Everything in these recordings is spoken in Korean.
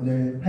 오늘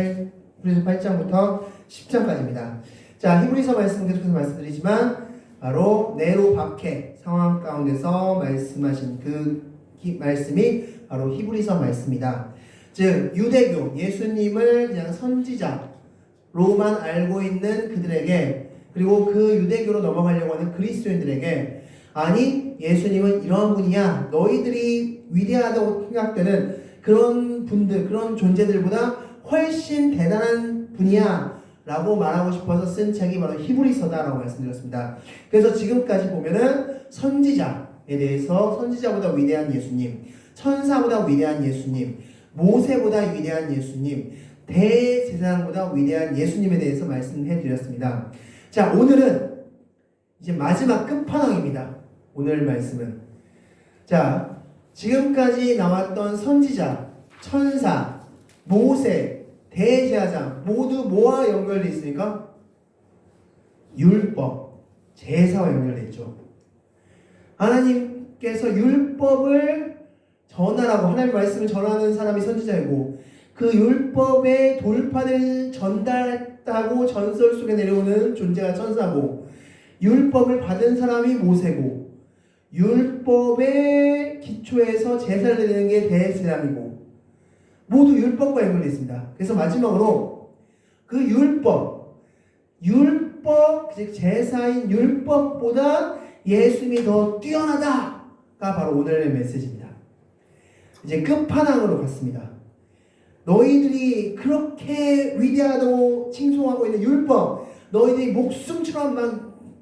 히브리서 8장부터 10장까지입니다. 자, 히브리서 말씀 계속해서 말씀드리지만 바로 네로 박해 상황 가운데서 말씀하신 그 말씀이 바로 히브리서 말씀이다. 즉 유대교, 예수님을 그냥 선지자로만 알고 있는 그들에게, 그리고 그 유대교로 넘어가려고 하는 그리스도인들에게, 아니 예수님은 이런 분이야, 너희들이 위대하다고 생각되는 그런 분들, 그런 존재들보다 훨씬 대단한 분이야 라고 말하고 싶어서 쓴 책이 바로 히브리서다 라고 말씀드렸습니다. 그래서 지금까지 보면은 선지자에 대해서, 선지자보다 위대한 예수님, 천사보다 위대한 예수님, 모세보다 위대한 예수님, 대제사장보다 위대한 예수님에 대해서 말씀해 드렸습니다. 자, 오늘은 이제 마지막 끝판왕입니다. 오늘 말씀은, 자, 지금까지 나왔던 선지자, 천사, 모세, 대제사장 모두 뭐와 연결되어 있습니까? 율법, 제사와 연결되어 있죠. 하나님께서 율법을 전하라고, 하나님의 말씀을 전하는 사람이 선지자이고, 그 율법의 돌판을 전달했다고 전설 속에 내려오는 존재가 천사고, 율법을 받은 사람이 모세고, 율법의 기초에서 제사를 드리는 게 대제사장이고, 모두 율법과 연결되어 있습니다. 그래서 마지막으로 그 율법, 즉 제사인 율법보다 예수님이 더 뛰어나다가 바로 오늘의 메시지입니다. 이제 끝판왕으로 갔습니다. 너희들이 그렇게 위대하다고 칭송하고 있는 율법, 너희들이 목숨처럼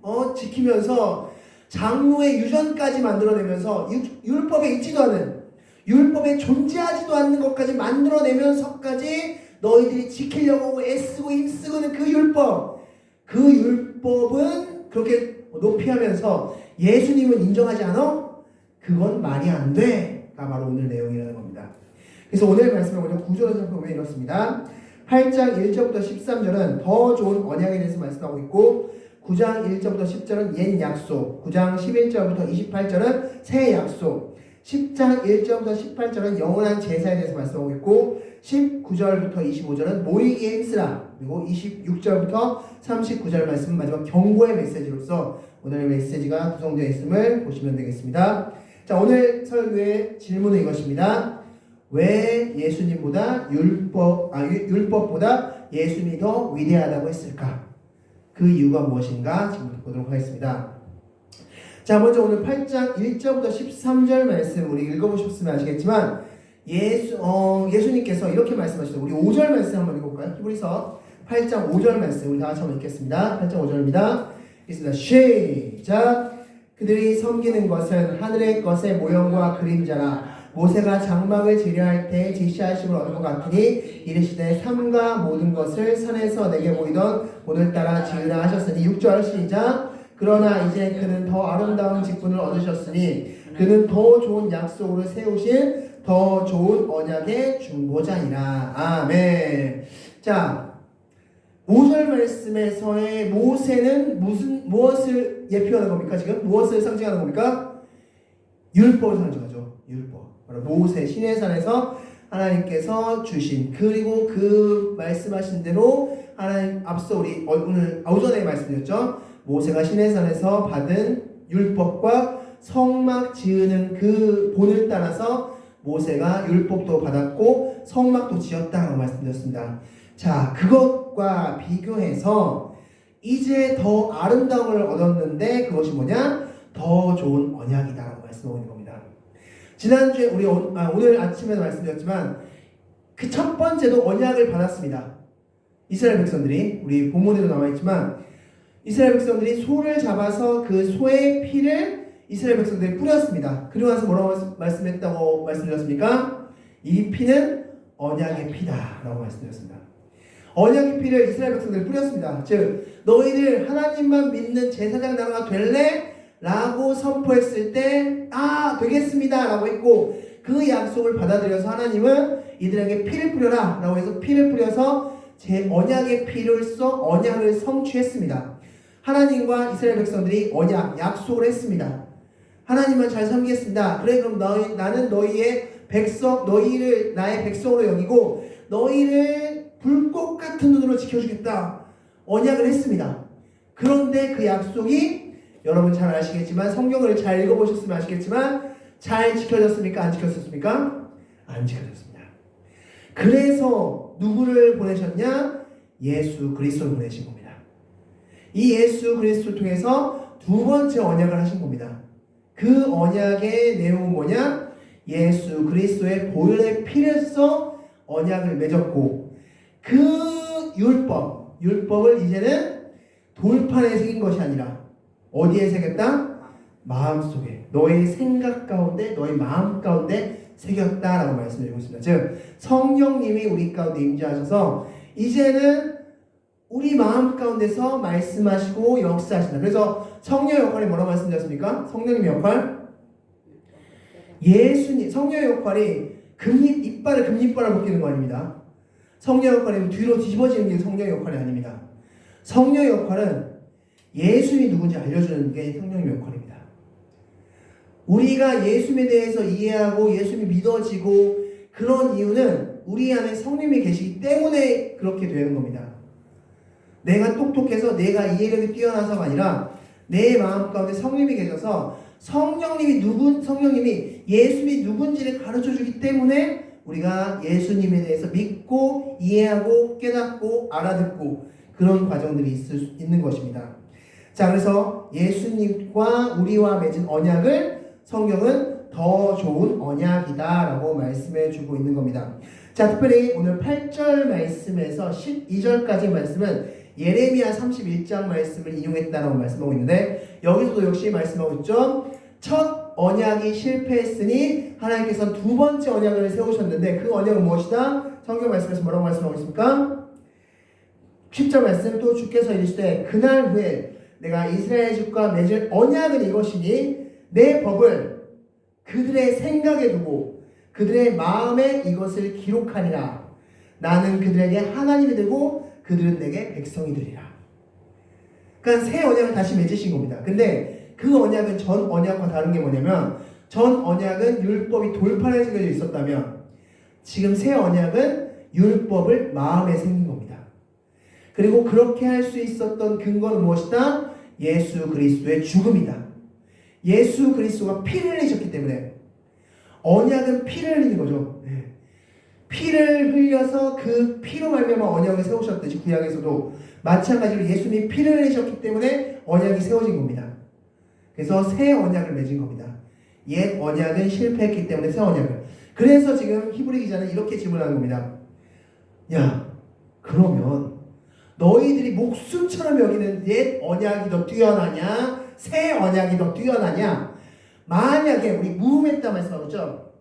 막 지키면서 장로의 유전까지 만들어내면서 율법에 있지도 않은, 율법에 존재하지도 않는 것까지 만들어내면서까지 너희들이 지키려고 애쓰고 힘쓰고는 그 율법은 그렇게 높이하면서 예수님은 인정하지 않아? 그건 말이 안 돼가 바로 오늘 내용이라는 겁니다. 그래서 오늘 말씀을 먼저 구조로 살펴보면 이렇습니다. 8장 1절부터 13절은 더 좋은 언약에 대해서 말씀하고 있고, 9장 1절부터 10절은 옛 약속, 9장 11절부터 28절은 새 약속, 10장 1절부터 18절은 영원한 제사에 대해서 말씀하고 있고, 19절부터 25절은 모이기에 힘쓰라, 그리고 26절부터 39절 말씀은 마지막 경고의 메시지로서 오늘의 메시지가 구성되어 있음을 보시면 되겠습니다. 자, 오늘 설교의 질문은 이것입니다. 왜 예수님보다 율법보다 예수님이 더 위대하다고 했을까? 그 이유가 무엇인가 지금 보도록 하겠습니다. 자, 먼저 오늘 8장 1절부터 13절 말씀 우리 읽어보셨으면 아시겠지만, 예수님께서 이렇게 말씀하시죠. 우리 5절 말씀 한번 읽어볼까요? 히브리서 8장 5절 말씀 우리 다 같이 한번 읽겠습니다. 8장 5절입니다. 읽습니다. 시작! 그들이 섬기는 것은 하늘의 것의 모형과 그림자라. 모세가 장막을 재려할 때 지시하심을 얻은 것 같으니 이르시되 삼가 모든 것을 산에서 내게 보이던 오늘 따라 지으라 하셨으니. 6절 시작! 그러나 이제 그는 더 아름다운 직분을 얻으셨으니 그는 더 좋은 약속으로 세우신 더 좋은 언약의 중보자니라. 아멘. 자, 5절 말씀에서의 모세는 무엇을 예표하는 겁니까? 지금 무엇을 상징하는 겁니까? 율법을 상징하죠. 율법. 바로 모세 시내산에서 하나님께서 주신, 그리고 그 말씀하신 대로 하나님, 앞서 우리 오늘 오전에 말씀드렸죠. 모세가 시내산에서 받은 율법과 성막 지으는 그 본을 따라서 모세가 율법도 받았고 성막도 지었다고 말씀드렸습니다. 자, 그것과 비교해서 이제 더 아름다움을 얻었는데 그것이 뭐냐? 더 좋은 언약이다라고 말씀하고 있는 겁니다. 지난주에 우리 오늘 아침에도 말씀드렸지만 그 첫 번째도 언약을 받았습니다. 이스라엘 백성들이, 우리 본문에도 나와있지만 이스라엘 백성들이 소를 잡아서 그 소의 피를 이스라엘 백성들이 뿌렸습니다. 그리고 나서 뭐라고 말씀했다고 말씀드렸습니까? 이 피는 언약의 피다 라고 말씀드렸습니다. 언약의 피를 이스라엘 백성들이 뿌렸습니다. 즉 너희들 하나님만 믿는 제사장 나라가 될래? 라고 선포했을 때 되겠습니다 라고 했고, 그 약속을 받아들여서 하나님은 이들에게 피를 뿌려라 라고 해서 피를 뿌려서 제 언약의 피로써 언약을 성취했습니다. 하나님과 이스라엘 백성들이 언약, 약속을 했습니다. 하나님만 잘 섬기겠습니다. 그래, 그럼 나는 너희의 백성, 너희를 나의 백성으로 여기고 너희를 똑같은 눈으로 지켜주겠다 언약을 했습니다. 그런데 그 약속이 여러분 잘 아시겠지만 성경을 잘 읽어보셨으면 아시겠지만 잘 지켜졌습니까? 안 지켜졌습니까? 안 지켜졌습니다. 그래서 누구를 보내셨냐? 예수 그리스도를 보내신 겁니다. 이 예수 그리스도를 통해서 두 번째 언약을 하신 겁니다. 그 언약의 내용은 뭐냐? 예수 그리스도의 보혈의 피로써 언약을 맺었고 그 율법을 이제는 돌판에 새긴 것이 아니라 어디에 새겼다? 마음속에 너의 생각 가운데 너의 마음 가운데 새겼다라고 말씀드리고 있습니다. 즉 성령님이 우리 가운데 임재하셔서 이제는 우리 마음 가운데서 말씀하시고 역사하신다. 그래서 성령의 역할이 뭐라고 말씀드렸습니까? 성령님의 역할? 성령의 역할이 금리빨을 벗기는 거 아닙니다. 성령의 역할이 뒤로 뒤집어지는 게 성령의 역할이 아닙니다. 성령의 역할은 예수님이 누군지 알려주는 게 성령의 역할입니다. 우리가 예수님에 대해서 이해하고 예수님이 믿어지고 그런 이유는 우리 안에 성령님이 계시기 때문에 그렇게 되는 겁니다. 내가 똑똑해서 내가 이해력이 뛰어나서가 아니라 내 마음 가운데 성령님이 계셔서 성령님이 예수님이 누군지를 가르쳐 주기 때문에 우리가 예수님에 대해서 믿고 이해하고 깨닫고 알아듣고 그런 과정들이 있는 것입니다. 자, 그래서 예수님과 우리와 맺은 언약을 성경은 더 좋은 언약이다라고 말씀해 주고 있는 겁니다. 자, 특별히 오늘 8절 말씀에서 12절까지 말씀은 예레미야 31장 말씀을 인용했다라고 말씀하고 있는데 여기서도 역시 말씀하고 있죠. 첫 언약이 실패했으니 하나님께서는 두 번째 언약을 세우셨는데 그 언약은 무엇이다? 성경 말씀에서 뭐라고 말씀하고 있습니까? 10절 말씀 또 주께서 이르시되 그날 후에 내가 이스라엘 집과 맺을 언약은 이것이니 내 법을 그들의 생각에 두고 그들의 마음에 이것을 기록하리라. 나는 그들에게 하나님이 되고 그들은 내게 백성이 되리라. 그러니까 새 언약을 다시 맺으신 겁니다. 근데 그 언약은 전 언약과 다른 게 뭐냐면 전 언약은 율법이 돌판에 새겨져 있었다면 지금 새 언약은 율법을 마음에 새긴 겁니다. 그리고 그렇게 할 수 있었던 근거는 무엇이다? 예수 그리스도의 죽음이다. 예수 그리스도가 피를 흘리셨기 때문에 언약은 피를 흘리는 거죠. 피를 흘려서 그 피로 말미암아 언약을 세우셨듯이 구약에서도 마찬가지로 예수님이 피를 흘리셨기 때문에 언약이 세워진 겁니다. 그래서 새 언약을 맺은 겁니다. 옛 언약은 실패했기 때문에 새 언약을. 그래서 지금 히브리 기자는 이렇게 질문하는 겁니다. 야, 그러면 너희들이 목숨처럼 여기는 옛 언약이 더 뛰어나냐? 새 언약이 더 뛰어나냐? 만약에 우리 무음했다 말씀하고 있죠?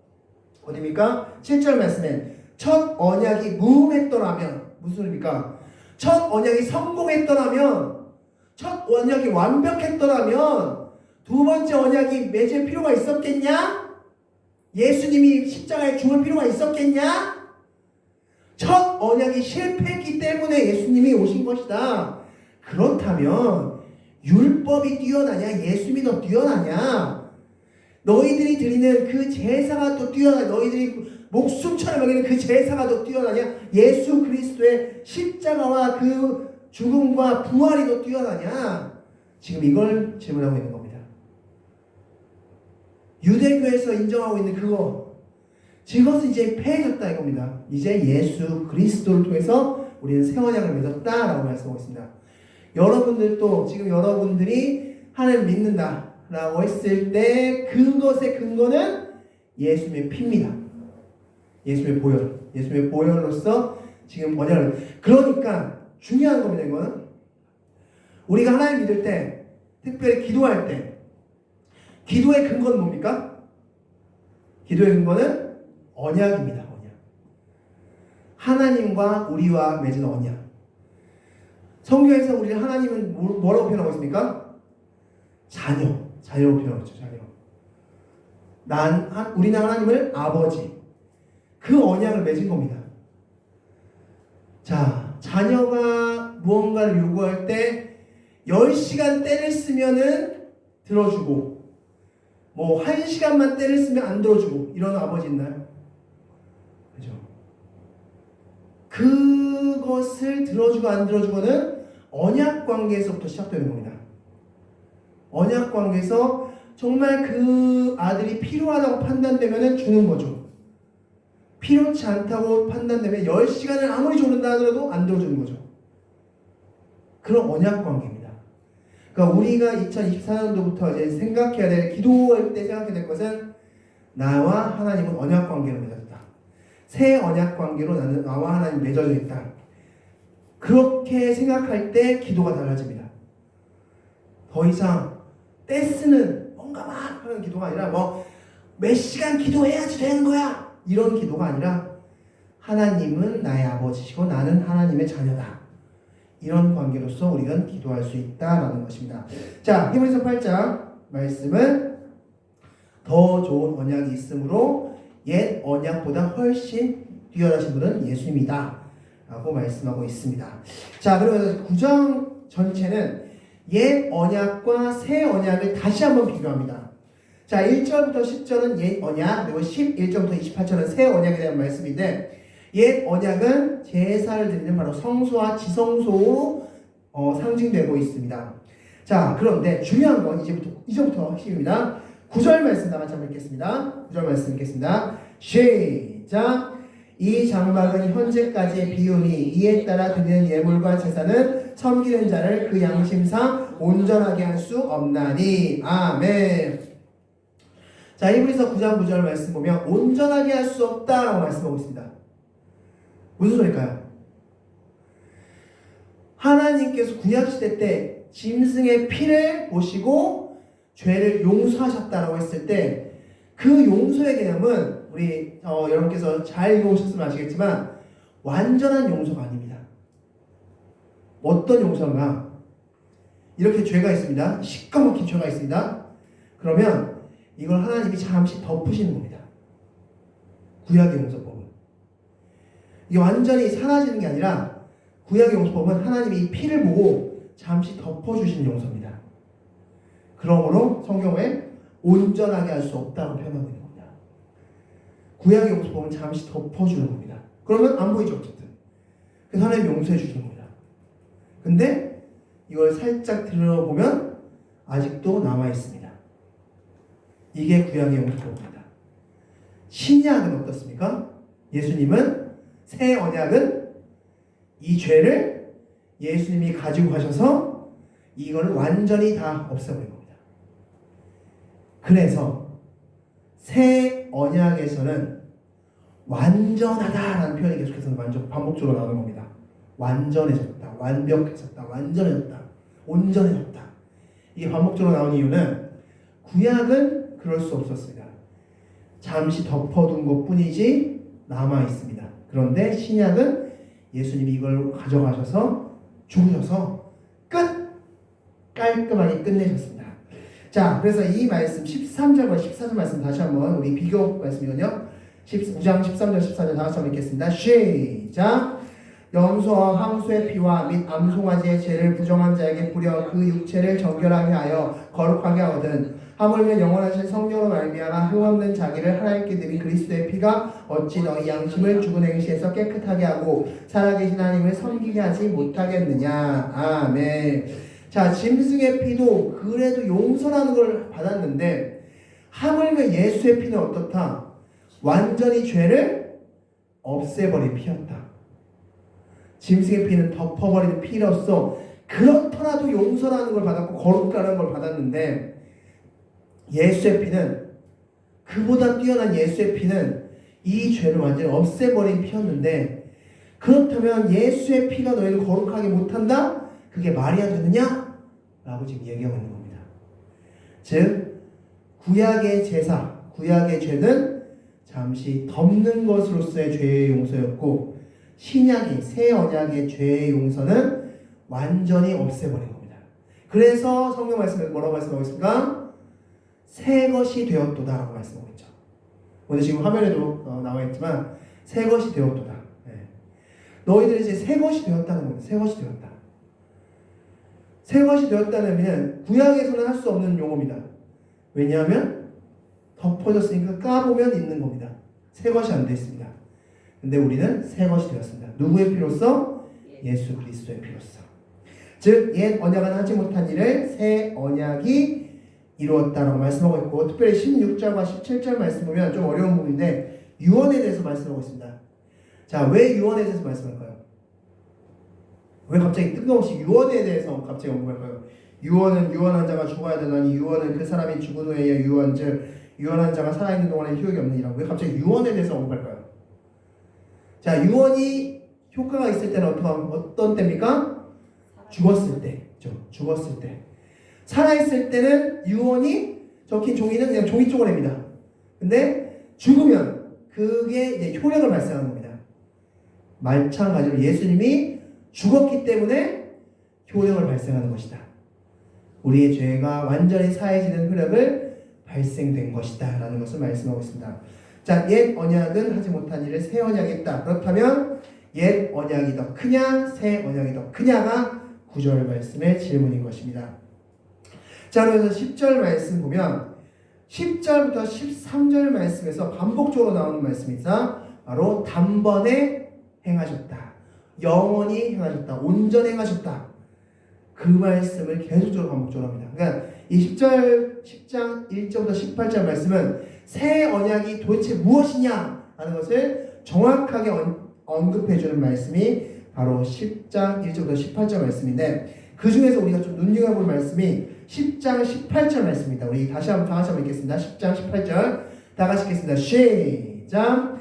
어디입니까? 7절 말씀에 첫 언약이 무음했더라면 무슨 소리입니까? 첫 언약이 성공했더라면 첫 언약이 완벽했더라면 두 번째 언약이 맺을 필요가 있었겠냐? 예수님이 십자가에 죽을 필요가 있었겠냐? 첫 언약이 실패했기 때문에 예수님이 오신 것이다. 그렇다면 율법이 뛰어나냐? 예수님이 더 뛰어나냐? 너희들이 드리는 그 제사가 더 뛰어나냐? 너희들이 목숨처럼 여기는 그 제사가 더 뛰어나냐? 예수 그리스도의 십자가와 그 죽음과 부활이 더 뛰어나냐? 지금 이걸 질문하고 있는 겁니다. 유대교에서 인정하고 있는 그것은 이제 폐해졌다 이겁니다. 이제 예수 그리스도를 통해서 우리는 새 언약을 맺었다라고 말씀하고 있습니다. 여러분들도 지금 여러분들이 하나님을 믿는다라고 했을 때 그것의 근거는 예수님의 피입니다. 예수님의 보혈. 예수님의 보혈로서 지금 언약을. 그러니까 중요한 겁니다. 이거는 우리가 하나님 믿을 때 특별히 기도할 때 기도의 근거는 뭡니까? 기도의 근거는 언약입니다. 언약. 하나님과 우리와 맺은 언약. 성경에서 우리 하나님은 뭐라고 표현하고 있습니까? 자녀로 표현하고 있죠. 자녀. 우리는 하나님을 아버지. 그 언약을 맺은 겁니다. 자, 자녀가 무언가를 요구할 때 10시간 때를 쓰면은 들어주고 뭐 1시간만 때를 쓰면 안 들어주고 이런 아버지 있나요? 그죠? 그것을 들어주고 안 들어주고는 언약 관계에서부터 시작되는 겁니다. 언약 관계에서 정말 그 아들이 필요하다고 판단되면 주는 거죠. 필요치 않다고 판단되면 10시간을 아무리 조른다 하더라도 안 들어주는 거죠. 그런 언약 관계입니다. 그러니까 우리가 2024년도부터 이제 생각해야 될, 기도할 때 생각해야 될 것은 나와 하나님은 언약 관계로 맺어졌다. 새 언약 관계로 나와 하나님 맺어져 있다. 그렇게 생각할 때 기도가 달라집니다. 더 이상 떼쓰는 뭔가 막 하는 기도가 아니라 몇 시간 기도해야지 되는 거야 이런 기도가 아니라 하나님은 나의 아버지시고 나는 하나님의 자녀다. 이런 관계로서 우리가 기도할 수 있다라는 것입니다. 자, 히브리서 8장 말씀은 더 좋은 언약이 있으므로 옛 언약보다 훨씬 뛰어나신 분은 예수님이다 라고 말씀하고 있습니다. 자, 그러면 구정 전체는 옛 언약과 새 언약을 다시 한번 비교합니다. 자, 1절부터 10절은 옛 언약, 그리고 11절부터 28절은 새 언약에 대한 말씀인데, 옛 언약은 제사를 드리는 바로 성소와 지성소로 상징되고 있습니다. 자, 그런데 중요한 건 이제부터 핵심입니다. 9절 말씀 다 같이 한번 읽겠습니다. 9절 말씀 읽겠습니다. 시작! 이 장막은 현재까지의 비움이 이에 따라 드리는 예물과 제사는 섬기는 자를 그 양심상 온전하게 할 수 없나니. 아멘. 자, 히브리서 9장 9절 말씀 보면 온전하게 할 수 없다라고 말씀하고 있습니다. 무슨 소리일까요? 하나님께서 구약시대 때 짐승의 피를 보시고 죄를 용서하셨다라고 했을 때 그 용서의 개념은 우리 여러분께서 잘 읽어보셨으면 아시겠지만 완전한 용서가 아닙니다. 어떤 용서인가? 이렇게 죄가 있습니다. 시꺼멓게 죄가 있습니다. 그러면 이걸 하나님이 잠시 덮으시는 겁니다. 구약의 용서법은. 이게 완전히 사라지는 게 아니라 구약의 용서법은 하나님이 이 피를 보고 잠시 덮어주시는 용서입니다. 그러므로 성경에 온전하게 할 수 없다고 표현하고 있는 겁니다. 구약의 용서법은 잠시 덮어주는 겁니다. 그러면 안 보이죠, 어쨌든. 그래서 하나님이 용서해 주시는 겁니다. 근데 이걸 살짝 들어보면 아직도 남아있습니다. 이게 구약의 용서법입니다. 신약은 어떻습니까? 예수님은 새 언약은 이 죄를 예수님이 가지고 가셔서 이걸 완전히 다 없애버린 겁니다. 그래서 새 언약에서는 완전하다라는 표현이 계속해서 반복적으로 나오는 겁니다. 완전해졌다, 완벽해졌다, 완전해졌다, 온전해졌다. 이게 반복적으로 나오는 이유는 구약은 그럴 수 없었습니다. 잠시 덮어둔 것뿐이지 남아있습니다. 그런데 신약은 예수님이 이걸 가져가셔서 죽으셔서 끝! 깔끔하게 끝내셨습니다. 자, 그래서 이 말씀 13절과 14절 말씀 다시 한번 우리 비교 말씀이거든요. 9장 13절 14절 다 같이 한번 읽겠습니다. 시작! 염소와 항소의 피와 및 암송아지의 죄를 부정한 자에게 뿌려 그 육체를 정결하게 하여 거룩하게 하거든 하물며 영원하신 성령으로 말미암아 흠없는 자기를 하나님께 드린 그리스도의 피가 어찌 너희 양심을 죽은 행실에서 깨끗하게 하고 살아계신 하나님을 섬기게 하지 못하겠느냐. 아멘. 자, 짐승의 피도 그래도 용서라는 걸 받았는데 하물며 예수의 피는 어떻다? 완전히 죄를 없애버린 피였다. 짐승의 피는 덮어버리는 피로서 그렇더라도 용서라는 걸 받았고 거룩하라는 걸 받았는데 예수의 피는 그보다 뛰어난 예수의 피는 이 죄를 완전히 없애버린 피였는데 그렇다면 예수의 피가 너희를 거룩하게 못한다? 그게 말이야 되느냐? 라고 지금 얘기하고 있는 겁니다. 즉 구약의 제사, 구약의 죄는 잠시 덮는 것으로서의 죄의 용서였고 신약의 새 언약의 죄의 용서는 완전히 없애버린 겁니다. 그래서 성경 말씀에 뭐라고 말씀하고 있습니까? 새 것이 되었도다 라고 말씀하고 있죠. 오늘 지금 화면에도 나와 있지만 새 것이 되었도다. 네. 너희들이 이제 새 것이 되었다는 겁니다. 새 것이 되었다. 새 것이 되었다는 의미는 구약에서는 할 수 없는 용어입니다. 왜냐하면 덮어졌으니까 까보면 있는 겁니다. 새 것이 안 되어 있습니다. 근데 우리는 새 것이 되었습니다. 누구의 피로써? 예수 그리스도의 피로써. 즉 옛 언약은 하지 못한 일을 새 언약이 이루었다라고 말씀하고 있고, 특별히 16절과 17절 말씀 보면 좀 어려운 부분인데 유언에 대해서 말씀하고 있습니다. 자, 왜 유언에 대해서 말씀할까요? 왜 갑자기 뜬금없이 유언에 대해서 갑자기 언급할까요? 유언은 유언한 자가 죽어야 되나니 유언은 그 사람이 죽은 후에야 유언즉 유언한 자가 살아있는 동안에 효력이 없느니라. 왜 갑자기 유언에 대해서 언급할까요? 자, 유언이 효과가 있을 때는 어떤 때입니까? 죽었을 때. 그렇죠? 죽었을 때. 살아있을 때는 유언이 적힌 종이는 그냥 종이 쪼그랩니다. 근데 죽으면 그게 이제 효력을 발생하는 겁니다. 마찬가지로 예수님이 죽었기 때문에 효력을 발생하는 것이다. 우리의 죄가 완전히 사해지는 효력을 발생된 것이다 라는 것을 말씀하고 있습니다. 자, 옛 언약은 하지 못한 일을 새 언약이 했다. 그렇다면 옛 언약이 더 크냐 새 언약이 더 크냐가 9절 말씀의 질문인 것입니다. 자, 그래서 10절 말씀 보면 10절부터 13절 말씀에서 반복적으로 나오는 말씀이 있어. 바로 단번에 행하셨다. 영원히 행하셨다. 온전히 행하셨다. 그 말씀을 계속적으로 반복적으로 합니다. 그러니까 이 10장 1절부터 18절 말씀은 새 언약이 도대체 무엇이냐 하는 것을 정확하게 언급해주는 말씀이 바로 10장 1절부터 18절 말씀인데, 그 중에서 우리가 좀 눈여겨볼 말씀이 10장 18절 말씀입니다. 우리 다시 한번 읽겠습니다. 10장 18절 다 같이 읽겠습니다. 시작.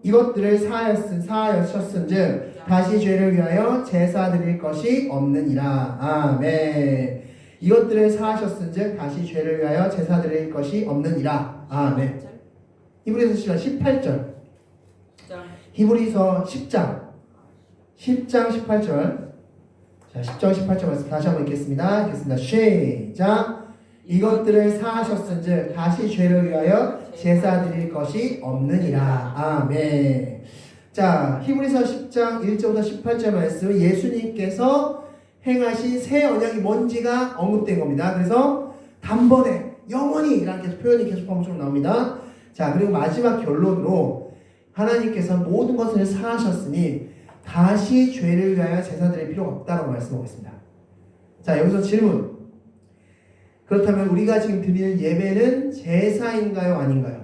이것들을 사하였은즉 다시 죄를 위하여 제사 드릴 것이 없느니라. 아멘. 이것들을 사하셨은즉 다시 죄를 위하여 제사 드릴 것이 없느니라. 아멘. 히브리서 18절. 히브리서 10장 18절. 자, 10장 18절 말씀 다시 한번 읽겠습니다. 시작. 이것들을 사하셨은즉 다시 죄를 위하여 제사 드릴 것이 없느니라. 아멘. 자, 히브리서 10장 1절부터 18절 말씀, 예수님께서 행하신 새 언약이 뭔지가 언급된 겁니다. 그래서 단번에 영원히 이라는 표현이 계속 반복적으로 나옵니다. 자, 그리고 마지막 결론으로 하나님께서 모든 것을 사하셨으니 다시 죄를 위하여 제사 드릴 필요가 없다라고 말씀하고 있습니다. 자, 여기서 질문. 그렇다면 우리가 지금 드리는 예배는 제사인가요? 아닌가요?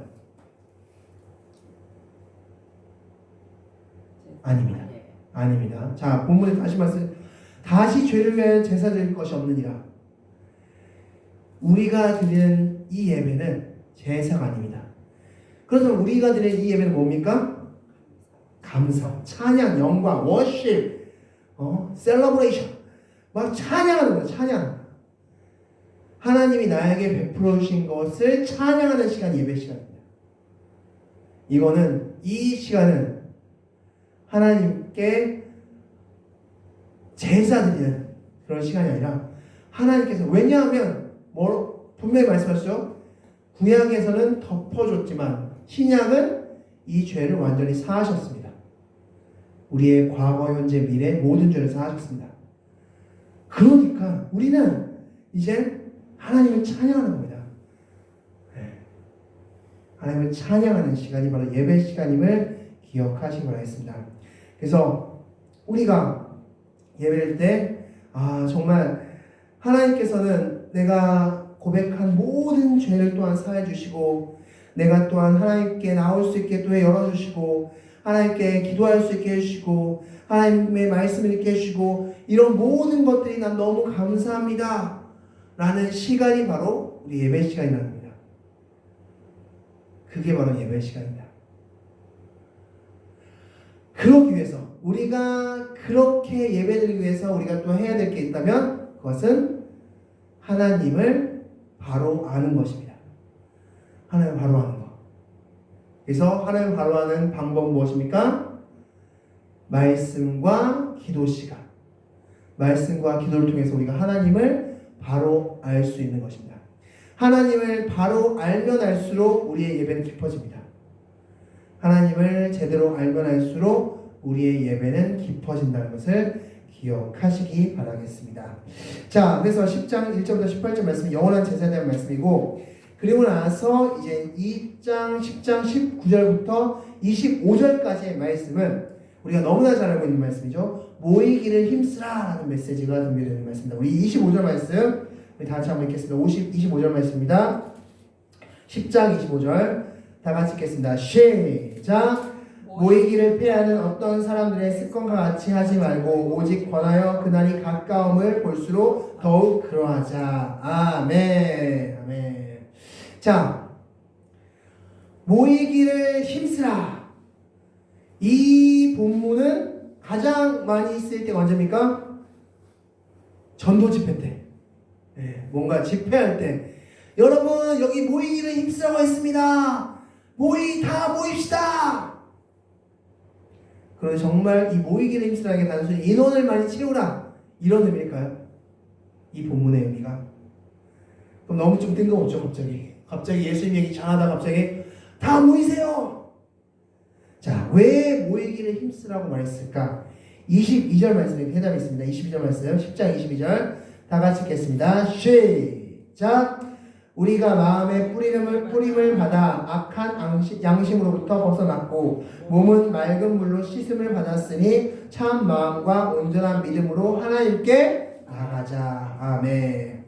아닙니다. 아닙니다. 자, 본문에 다시 말씀. 다시 죄를 위하여 제사 드릴 것이 없느니라. 우리가 드리는 이 예배는 제사가 아닙니다. 그렇다면 우리가 드리는 이 예배는 뭡니까? 감사, 찬양, 영광, 워십, 셀러브레이션. 막 찬양하는 거예요. 찬양. 하나님이 나에게 베풀어 주신 것을 찬양하는 시간이 예배 시간입니다. 이 시간은 하나님께 제사 드리는 그런 시간이 아니라 하나님께서, 왜냐하면 분명히 말씀하셨죠. 구약에서는 덮어줬지만 신약은 이 죄를 완전히 사하셨습니다. 우리의 과거, 현재, 미래 모든 죄를 사하셨습니다. 그러니까 우리는 이제 하나님을 찬양하는 겁니다. 하나님을 찬양하는 시간이 바로 예배 시간임을 기억하시기 바라겠습니다. 그래서 우리가 예배할 때 정말 하나님께서는 내가 고백한 모든 죄를 또한 사해 주시고, 내가 또한 하나님께 나올 수 있게 또 열어주시고, 하나님께 기도할 수 있게 해주시고, 하나님의 말씀을 읽게 해주시고, 이런 모든 것들이 난 너무 감사합니다 라는 시간이 바로 우리 예배 시간이라는 겁니다. 그게 바로 예배 시간입니다. 그러기 위해서, 우리가 그렇게 예배드리기 위해서 우리가 또 해야 될 게 있다면 그것은 하나님을 바로 아는 것입니다. 하나님을 바로 아는 것. 그래서 하나님을 바로 아는 방법은 무엇입니까? 말씀과 기도 시간. 말씀과 기도를 통해서 우리가 하나님을 바로 알 수 있는 것입니다. 하나님을 바로 알면 알수록 우리의 예배는 깊어집니다. 하나님을 제대로 알면 알수록 우리의 예배는 깊어진다는 것을 기억하시기 바라겠습니다. 자, 그래서 10장 1절부터 18절 말씀은 영원한 제사에 대한 말씀이고, 그리고 나서 이제 2장, 10장, 19절부터 25절까지의 말씀은 우리가 너무나 잘 알고 있는 말씀이죠. 모이기를 힘쓰라라는 메시지가 담겨있는 말씀입니다. 우리 25절 말씀 우리 다 같이 한번 읽겠습니다. 25절 말씀입니다. 10장 25절 다 같이 읽겠습니다. 시작. 모이기를 패하는 어떤 사람들의 습관과 같이 하지 말고 오직 권하여 그날이 가까움을 볼수록 더욱 그러하자. 아멘. 아멘. 자, 모이기를 힘쓰라. 이 본문은 가장 많이 쓸 때가 언제입니까? 전도 집회 때. 네, 뭔가 집회할 때. 여러분 여기 모이기를 힘쓰라고 했습니다. 다 모입시다. 그런데 정말 이 모이기를 힘쓰라는 게 단순히 인원을 많이 채우라 이런 의미일까요? 이 본문의 의미가? 그럼 너무 좀 뜬금없죠. 갑자기 예수님 얘기 잘하다가 갑자기 다 모이세요. 자, 왜 모이기를 힘쓰라고 말했을까? 22절 말씀에 대답이 있습니다. 22절 말씀 10장 22절 다 같이 읽겠습니다. 시작. 우리가 마음의 뿌림을 받아 악한 양심으로부터 벗어났고 몸은 맑은 물로 씻음을 받았으니 참 마음과 온전한 믿음으로 하나님께 나아가자. 아멘.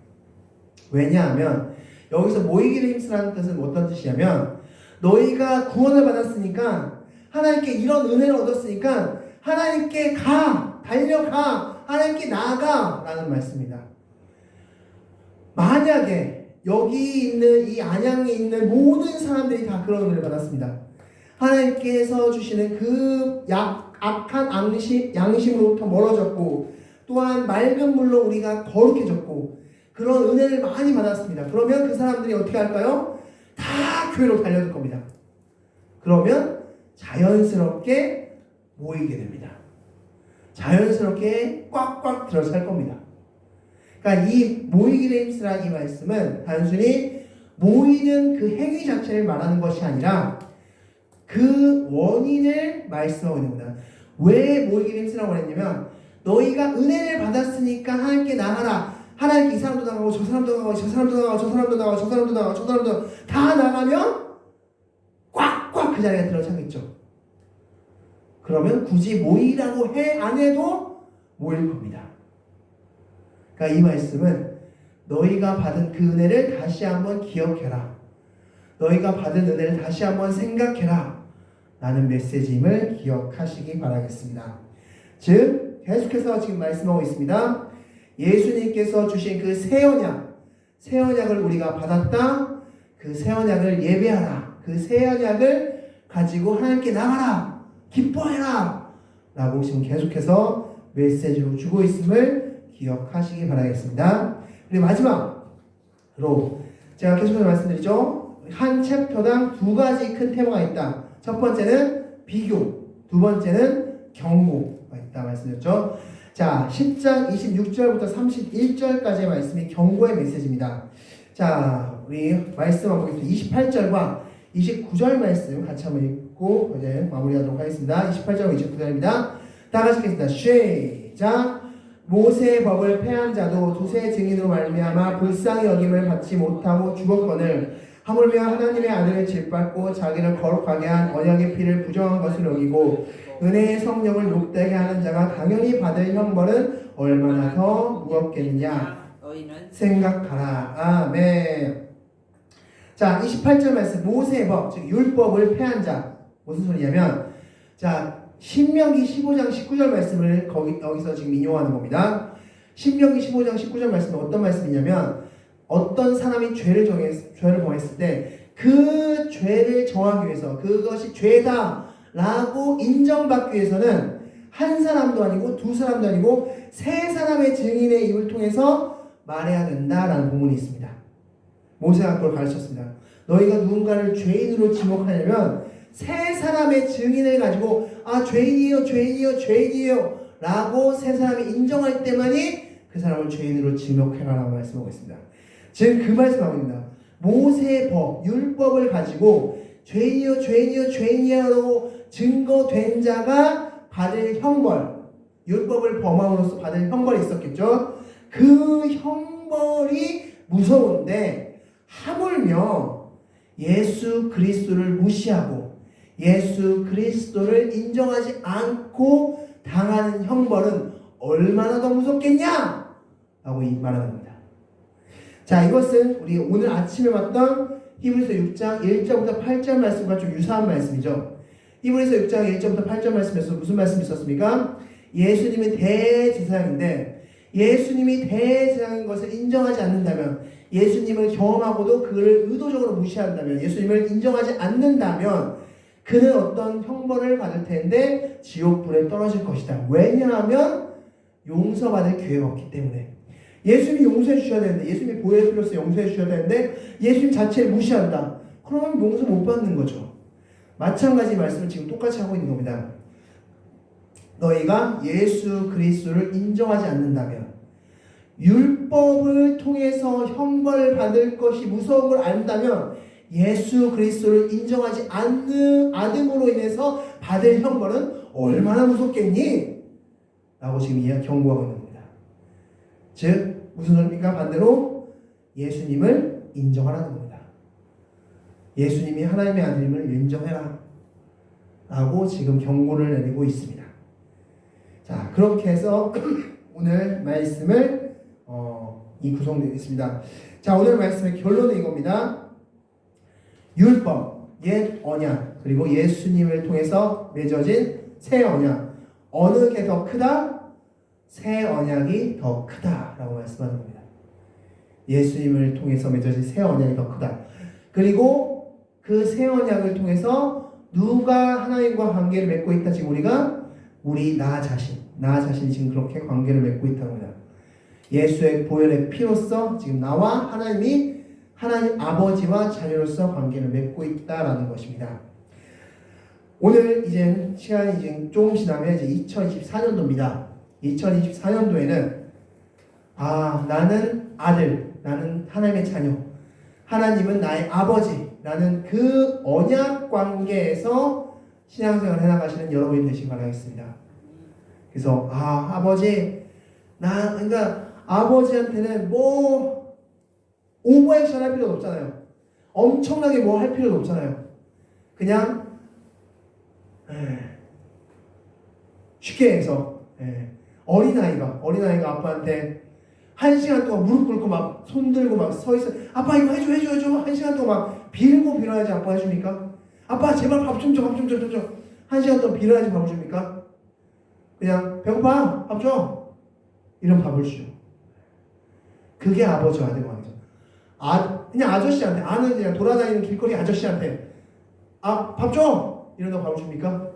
왜냐하면 여기서 모이기를 힘쓰라는 뜻은 어떤 뜻이냐면 너희가 구원을 받았으니까 하나님께 이런 은혜를 얻었으니까 하나님께 달려가 하나님께 나아가 라는 말씀입니다. 만약에 여기 있는 이 안양에 있는 모든 사람들이 다 그런 은혜를 받았습니다. 하나님께서 주시는 그 악한 양심으로부터 멀어졌고 또한 맑은 물로 우리가 거룩해졌고 그런 은혜를 많이 받았습니다. 그러면 그 사람들이 어떻게 할까요? 다 교회로 달려들 겁니다. 그러면 자연스럽게 모이게 됩니다. 자연스럽게 꽉꽉 들어설 겁니다. 그러니까 이 모이기를 힘쓰라 이 말씀은 단순히 모이는 그 행위 자체를 말하는 것이 아니라 그 원인을 말씀하고 있는 겁니다. 왜 모이기를 힘쓰라고 했냐면 너희가 은혜를 받았으니까 하나님께 나가라. 하나님께 이 사람도 나가고 저 사람도 나가고 저 사람도 나가고 저 사람도 나가고 저 사람도 나가고 저 사람도 다 나가면 꽉꽉 그 자리가 들어차겠죠. 그러면 굳이 모이라고 안 해도 모일 겁니다. 그러니까 이 말씀은 너희가 받은 그 은혜를 다시 한번 기억해라. 너희가 받은 은혜를 다시 한번 생각해라. 라는 메시지임을 기억하시기 바라겠습니다. 즉 계속해서 지금 말씀하고 있습니다. 예수님께서 주신 그 새 언약을 우리가 받았다. 그 새 언약을 예배하라. 그 새 언약을 가지고 하나님께 나가라. 기뻐해라. 라고 지금 계속해서 메시지로 주고 있음을 기억하시기 바라겠습니다. 그리고 마지막으로 제가 계속해서 말씀드리죠. 한 챕터당 두 가지 큰 테마가 있다. 첫 번째는 비교, 두 번째는 경고가 있다 말씀드렸죠. 자, 10장 26절부터 31절까지의 말씀이 경고의 메시지입니다. 자, 우리 말씀 한번 보겠습니다. 28절과 29절 말씀 같이 한번 읽고 이제 마무리하도록 하겠습니다. 28절과 29절입니다. 다 같이 읽겠습니다. 시작. 모세의 법을 폐한 자도 두세 증인으로 말미암아 불쌍히 여김을 받지 못하고 죽었거늘 하물며 하나님의 아들을 짓밟고 자기를 거룩하게 한 언약의 피를 부정한 것을 여기고 은혜의 성령을 욕되게 하는 자가 당연히 받을 형벌은 얼마나 더 무겁겠느냐 생각하라. 아멘. 자, 28절 말씀 모세의 법, 즉 율법을 폐한 자 무슨 소리냐면 자 신명기 15장 19절 말씀을 여기서 지금 인용하는 겁니다. 신명기 15장 19절 말씀은 어떤 말씀이냐면 어떤 사람이 죄를 범했을 때 그 죄를 정하기 위해서 그것이 죄다 라고 인정받기 위해서는 한 사람도 아니고 두 사람도 아니고 세 사람의 증인의 입을 통해서 말해야 된다라는 본문이 있습니다. 모세가 그걸 가르쳤습니다. 너희가 누군가를 죄인으로 지목하려면 세 사람의 증인을 가지고 죄인이에요 라고 세 사람이 인정할 때만이 그 사람을 죄인으로 지목해라라고 말씀하고 있습니다. 즉 그 말씀하고 있습니다. 모세의 법, 율법을 가지고 죄인이요 증거된 자가 받을 형벌, 율법을 범함으로써 받을 형벌이 있었겠죠. 그 형벌이 무서운데 하물며 예수 그리스도를 무시하고 예수 그리스도를 인정하지 않고 당하는 형벌은 얼마나 더 무섭겠냐? 라고 말하는 겁니다. 자, 이것은 우리 오늘 아침에 봤던 히브리서 6장 1절부터 8절 말씀과 좀 유사한 말씀이죠. 히브리서 6장 1절부터 8절 말씀에서 무슨 말씀이 있었습니까? 예수님은 대제사장인데 예수님이 대제사장인 것을 인정하지 않는다면, 예수님을 경험하고도 그를 의도적으로 무시한다면, 예수님을 인정하지 않는다면 그는 어떤 형벌을 받을 텐데 지옥불에 떨어질 것이다. 왜냐하면 용서받을 기회가 없기 때문에. 예수님이 용서해 주셔야 되는데, 예수님이 보혈 필요해서 용서해 주셔야 되는데 예수님 자체를 무시한다. 그러면 용서 못 받는 거죠. 마찬가지 말씀을 지금 똑같이 하고 있는 겁니다. 너희가 예수 그리스도를 인정하지 않는다면, 율법을 통해서 형벌을 받을 것이 무서운 걸 안다면 예수 그리스도를 인정하지 않음으로 인해서 받을 형벌은 얼마나 무섭겠니? 라고 지금 경고하고 있는 겁니다. 즉 무슨 소리입니까? 반대로 예수님을 인정하라는 겁니다. 예수님이 하나님의 아들임을 인정해라 라고 지금 경고를 내리고 있습니다. 자, 그렇게 해서 오늘 말씀을 이 구성되겠습니다. 자, 오늘 말씀의 결론은 이겁니다. 율법, 옛 언약, 그리고 예수님을 통해서 맺어진 새 언약, 어느 게 더 크다? 새 언약이 더 크다라고 말씀하는 겁니다. 예수님을 통해서 맺어진 새 언약이 더 크다. 그리고 그 새 언약을 통해서 누가 하나님과 관계를 맺고 있다? 지금 나 자신이 지금 그렇게 관계를 맺고 있다는 겁니다. 예수의 보혈의 피로써 지금 나와 하나님 아버지와 자녀로서 관계를 맺고 있다라는 것입니다. 오늘 이제 시간이 이제 조금 지나면 이제 2024년도입니다. 2024년도에는 나는 아들, 나는 하나님의 자녀, 하나님은 나의 아버지라는 그 언약 관계에서 신앙생활을 해나가시는 여러분이 되시기 바라겠습니다. 그래서 아버지, 그러니까 아버지한테는 뭐 오버액션 할 필요도 없잖아요. 엄청나게 뭐 할 필요도 없잖아요. 그냥 쉽게 해서 어린아이가 아빠한테 1시간 동안 무릎 꿇고 막 손 들고 막 서 있어. 아빠 이거 해줘. 1시간 동안 막 빌어야지 아빠 해줍니까? 아빠 제발 밥 좀 줘. 1시간 동안 빌어야지 밥을 줍니까? 그냥 배고파 밥 줘. 이런 밥을 주죠. 그게 아버지와 아들 관계죠. 그냥 아저씨한테, 아는 그냥 돌아다니는 길거리 아저씨한테 밥 줘! 이러다가 밥을 줍니까?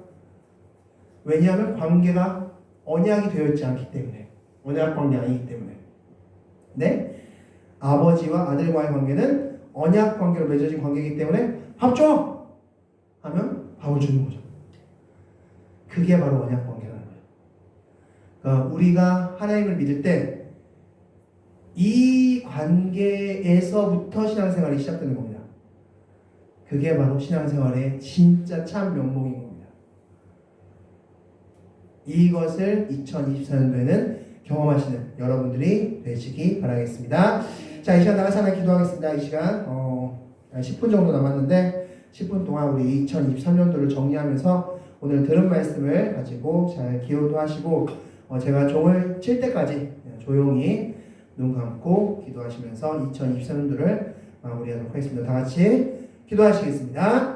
왜냐하면 관계가 언약이 되어 있지 않기 때문에. 언약 관계 아니기 때문에. 네? 아버지와 아들과의 관계는 언약 관계로 맺어진 관계이기 때문에 밥 줘! 하면 밥을 주는 거죠. 그게 바로 언약 관계라는 거예요. 그러니까 우리가 하나님을 믿을 때 이 관계에서부터 신앙생활이 시작되는 겁니다. 그게 바로 신앙생활의 진짜 참 면목인 겁니다. 이것을 2024년도에는 경험하시는 여러분들이 되시기 바라겠습니다. 자, 이 시간 나가서 하나 기도하겠습니다. 이 시간 10분 정도 남았는데 10분 동안 우리 2023년도를 정리하면서 오늘 들은 말씀을 가지고 잘 기도도 하시고 제가 종을 칠 때까지 조용히 눈 감고 기도하시면서 2023년도를 마무리하도록 하겠습니다. 다 같이 기도하시겠습니다.